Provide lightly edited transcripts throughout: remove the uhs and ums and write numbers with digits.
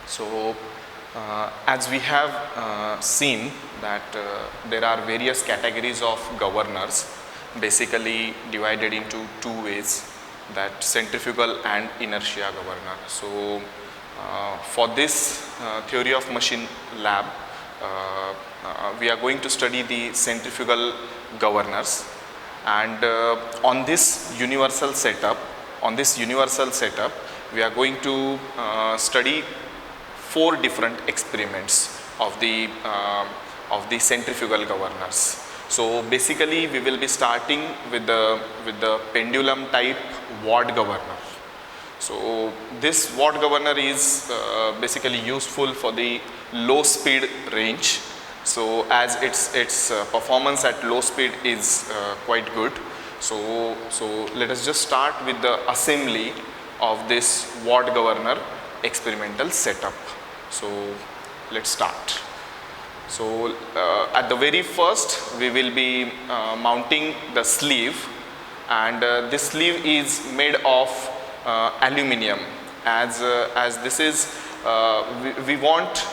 So as we have seen that there are various categories of governors, basically divided into two ways, that centrifugal and inertia governor. So for this theory of machine lab, we are going to study the centrifugal governors, and on this universal setup, we are going to study 4 different experiments of the centrifugal governors. So basically we will be starting with the pendulum type ward governor. So this ward governor is basically useful for the low speed range. So as its performance at low speed is quite good. So let us just start with the assembly of this ward governor experimental setup. So let's start. So at the very first we will be mounting the sleeve, and this sleeve is made of aluminium, as this is we want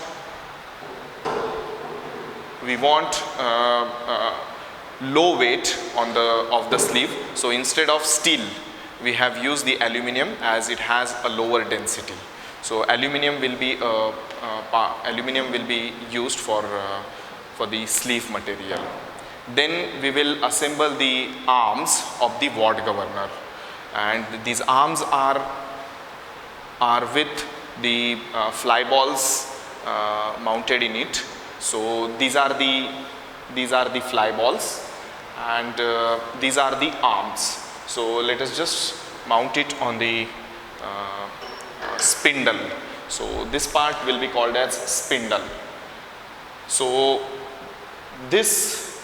low weight of the sleeve. So instead of steel we have used the aluminium, as it has a lower density. So aluminium will be used for the sleeve material. Then we will assemble the arms of the ward governor, and these arms are with the fly balls mounted in it. So these are the fly balls, and these are the arms. So let us just mount it on the spindle. So this part will be called as spindle. So this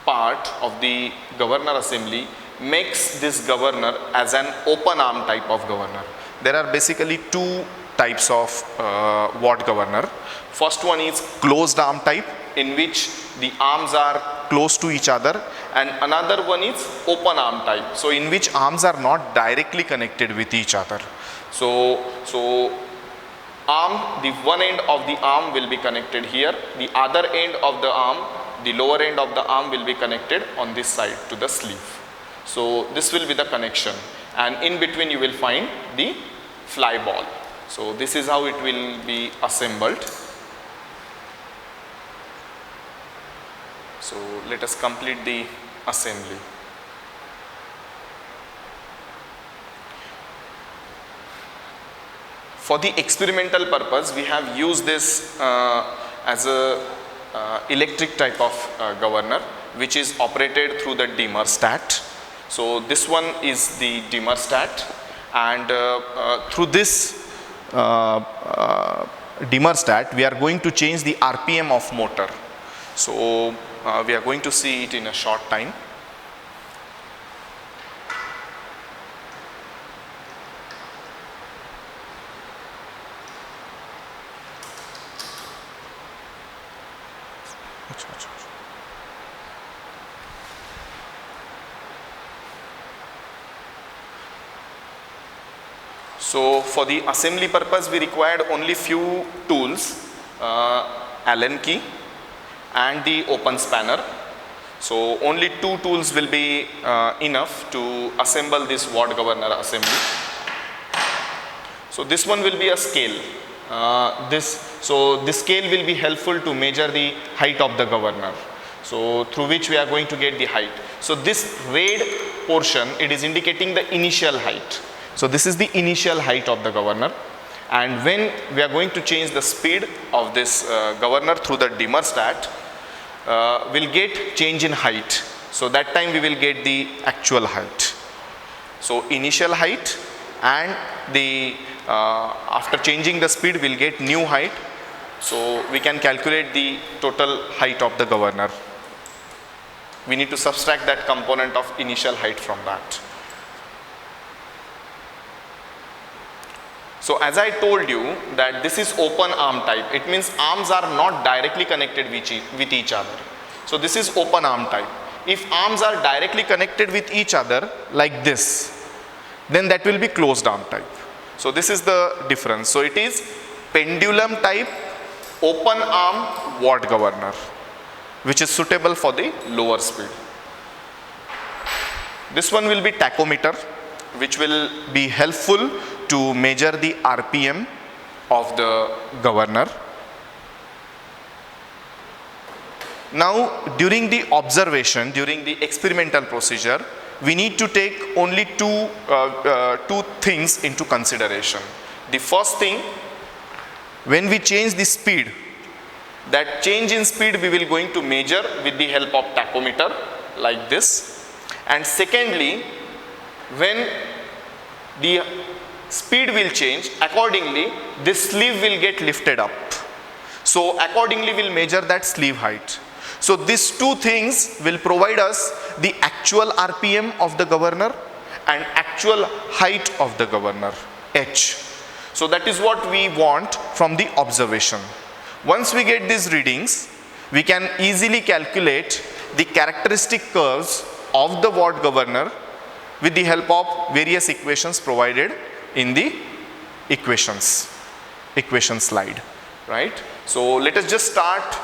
part of the governor assembly makes this governor as an open arm type of governor. There are basically 2 types of ward governor. First one is closed arm type, in which the arms are close to each other, and another one is open arm type, so in which arms are not directly connected with each other. So arm, the one end of the arm will be connected here, the other end of the arm, the lower end of the arm will be connected on this side to the sleeve. So this will be the connection, and in between you will find the fly ball. So this is how it will be assembled. So let us complete the assembly. For the experimental purpose, we have used this as a electric type of governor, which is operated through the dimmer stat. So this one is the dimmer stat, and through this dimmer stat we are going to change the RPM of motor. So we are going to see it in a short time. So for the assembly purpose we required only few tools, Allen key and the open spanner. So only 2 tools will be enough to assemble this ward governor assembly. So this one will be a scale. This scale will be helpful to measure the height of the governor, so through which we are going to get the height. So this red portion, it is indicating the initial height. So this is the initial height of the governor, and when we are going to change the speed of this governor through the dimmer stat, we'll get change in height. So that time we will get the actual height. So initial height, and the after changing the speed we'll get new height. So we can calculate the total height of the governor. We need to subtract that component of initial height from that. So as I told you that this is open arm type, it means arms are not directly connected with each other. So this is open arm type. If arms are directly connected with each other like this, then that will be closed arm type. So this is the difference. So it is pendulum type open arm watt governor, which is suitable for the lower speed. This one will be tachometer, which will be helpful to measure the RPM of the governor. Now during the observation, during the experimental procedure, we need to take only two things into consideration. The first thing, when we change the speed, that change in speed we will going to measure with the help of tachometer like this. And secondly, when the speed will change, accordingly this sleeve will get lifted up. So accordingly we'll measure that sleeve height. So these two things will provide us the actual RPM of the governor and actual height of the governor, H. So that is what we want from the observation. Once we get these readings, we can easily calculate the characteristic curves of the watt governor with the help of various equations provided in the equation slide, right? So let us just start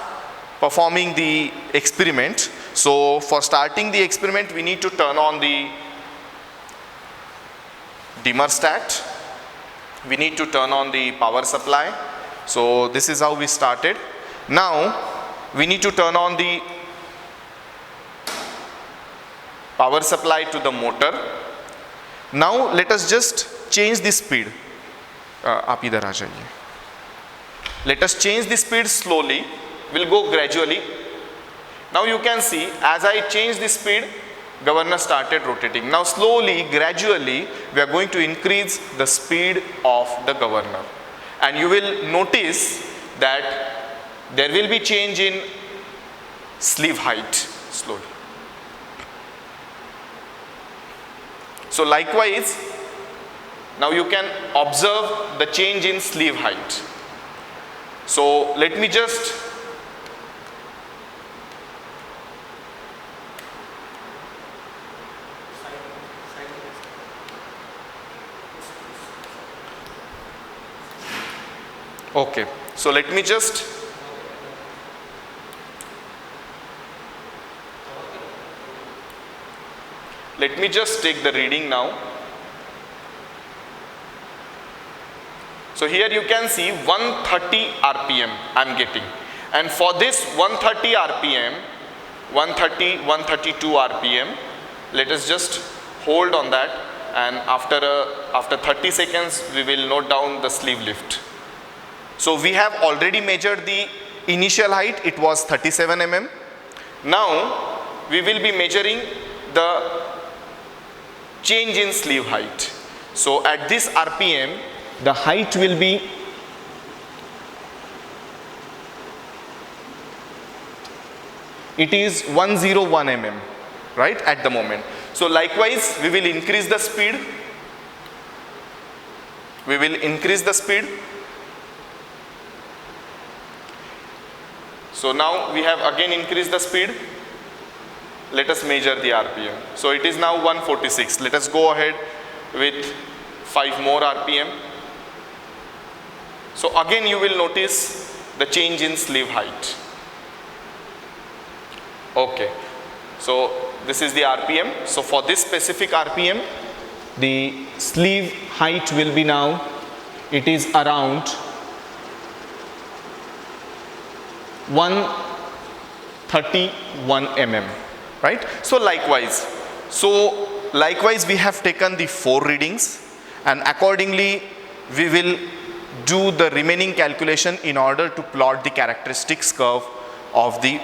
performing the experiment. So for starting the experiment, we need to turn on the dimmer stat. We need to turn on the power supply. So this is how we started. Now we need to turn on the power supply to the motor. Now let us just change the speed. आप इधर आ जाइए. Let us change the speed slowly. We'll go gradually. Now you can see, as I change the speed, governor started rotating. Now slowly, gradually, we are going to increase the speed of the governor. And you will notice that there will be change in sleeve height slowly. So likewise, now you can observe the change in sleeve height. So let me just okay, so let me just take the reading now. So here you can see 130 RPM I am getting, and for this 130 RPM, 130, 132 RPM, let us just hold on that, and after 30 seconds we will note down the sleeve lift. So we have already measured the initial height, it was 37 mm. Now we will be measuring the change in sleeve height. So at this RPM, the height will be it is 101 mm, right, at the moment. So likewise we will increase the speed. We will increase the speed. So now we have again increased the speed. Let us measure the RPM. So it is now 146. Let us go ahead with 5 more RPM. So again you will notice the change in sleeve height. Okay, so this is the RPM. So for this specific RPM, the sleeve height will be now, it is around 131 mm, right? So likewise we have taken the 4 readings, and accordingly we will do the remaining calculation in order to plot the characteristics curve of the